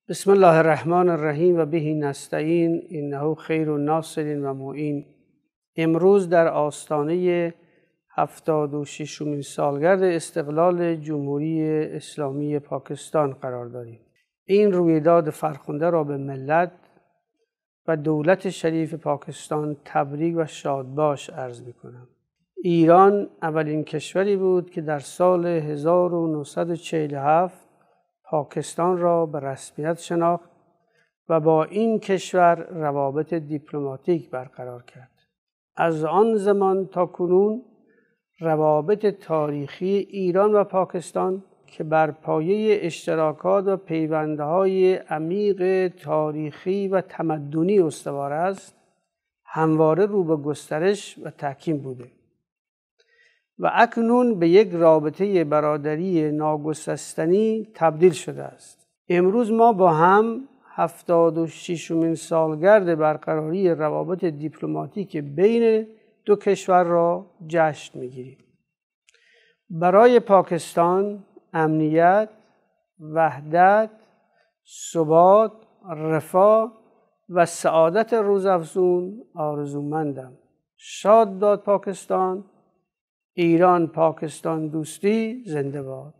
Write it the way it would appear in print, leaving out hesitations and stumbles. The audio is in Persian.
بسم الله الرحمن الرحیم و به نستعین انه خیر الناصر و معین. امروز در آستانه 76مین سالگرد استقلال جمهوری اسلامی پاکستان قرار داریم. این رویداد فرخنده را به ملت و دولت شریف پاکستان تبریک و شادباش عرض می‌کنم. ایران اولین کشوری بود که در سال 1947 پاکستان را به رسمیت شناخت و با این کشور روابط دیپلماتیک برقرار کرد. از آن زمان تا کنون روابط تاریخی ایران و پاکستان که بر پایه اشتراکات و پیوندهای عمیق تاریخی و تمدنی استوار است، همواره رو به گسترش و تحکیم بوده و اکنون به یک رابطه برادری ناگسستنی تبدیل شده است. امروز ما با هم 76مین سالگرد برقراری روابط دیپلماتیک بین دو کشور را جشن می‌گیریم. برای پاکستان امنیت، وحدت، ثبات، رفاه و سعادت روزافزون آرزومندم. شاد باد پاکستان. ایران پاکستان دوستی زنده باد.